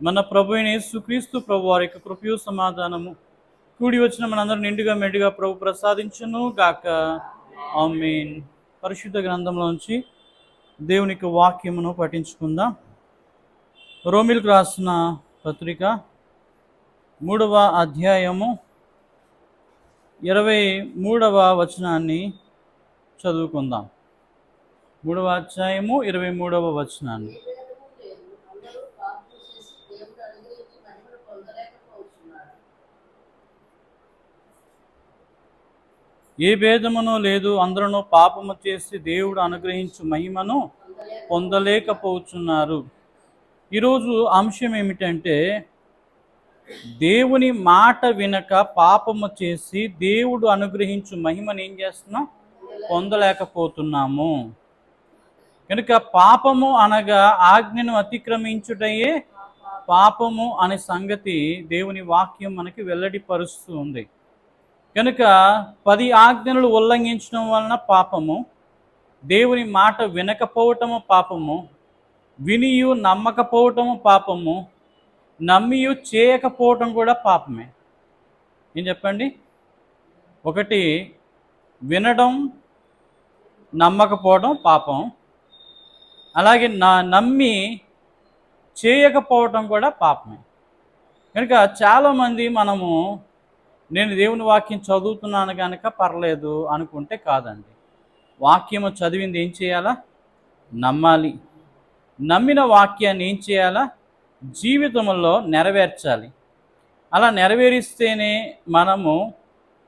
మన ప్రభు అయిన యేసుక్రీస్తు ప్రభు వారి యొక్క కృపయు సమాధానము కూడి వచ్చిన మనందరూ నిండుగా మెండుగా ప్రభు ప్రసాదించును గాక. ఆమేన్. పరిశుద్ధ గ్రంథంలోంచి దేవునికి వాక్యమును పఠించుకుందాం. రోమిలకు రాసిన పత్రిక 3వ అధ్యాయము 23వ వచనాన్ని చదువుకుందాం. 3వ అధ్యాయము 23వ వచనాన్ని. ఏ భేదమును లేదు, అందరూ పాపము చేసి దేవుడు అనుగ్రహించు మహిమను పొందలేకపోతున్నారు. ఈరోజు అంశం ఏమిటంటే, దేవుని మాట వినక పాపము చేసి దేవుడు అనుగ్రహించు మహిమను ఏం చేస్తున్నాం? పొందలేకపోతున్నాము. కనుక పాపము అనగా ఆజ్ఞను అతిక్రమించుటయే పాపము అనే సంగతి దేవుని వాక్యం మనకి వెల్లడిపరుస్తూ ఉంది. కనుక 10 ఆజ్ఞలు ఉల్లంఘించడం వలన పాపము, దేవుని మాట వినకపోవటము పాపము, వినియు నమ్మకపోవటము పాపము, నమ్మియు చేయకపోవటం కూడా పాపమే. ఏం చెప్పండి? ఒకటి వినడం, నమ్మకపోవడం పాపం. అలాగే నమ్మి చేయకపోవటం కూడా పాపమే. కనుక చాలామంది నేను దేవుని వాక్యం చదువుతున్నాను కనుక పర్లేదు అనుకుంటే కాదండి. వాక్యము చదివింది ఏం చేయాలా? నమ్మాలి. నమ్మిన వాక్యాన్ని ఏం చేయాలా? జీవితంలో నెరవేర్చాలి. అలా నెరవేరిస్తేనే మనము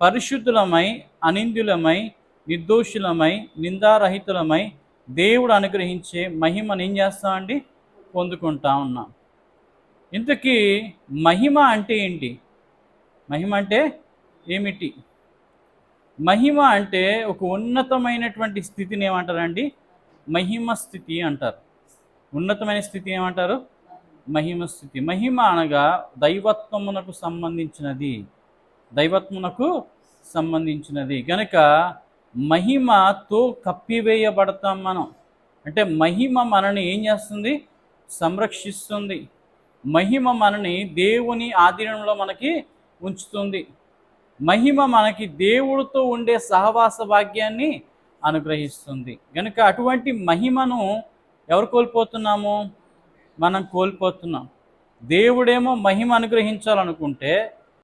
పరిశుద్ధులమై, అనింద్యులమై, నిర్దోషులమై, నిందారహితులమై దేవుడు అనుగ్రహించే మహిమను ఏం చేస్తామండి? పొందుకుంటా ఉన్నాం. ఇంతకీ మహిమ అంటే ఏంటి? మహిమ అంటే ఏమిటి? మహిమ అంటే ఒక ఉన్నతమైనటువంటి స్థితిని ఏమంటారండి? మహిమ స్థితి అంటారు. ఉన్నతమైన స్థితి ఏమంటారు? మహిమ స్థితి. మహిమ అనగా దైవత్వమునకు సంబంధించినది. దైవత్వమునకు సంబంధించినది కనుక మహిమతో కప్పివేయబడతాం మనం. అంటే మహిమ మనని ఏం చేస్తుంది? సంరక్షిస్తుంది. మహిమ మనని దేవుని ఆధీనంలో మనకి ఉంచుతుంది. మహిమ మనకి దేవుడితో ఉండే సహవాస భాగ్యాన్ని అనుగ్రహిస్తుంది. కనుక అటువంటి మహిమను ఎవరు కోల్పోతున్నాము? మనం కోల్పోతున్నాం. దేవుడేమో మహిమ అనుగ్రహించాలనుకుంటే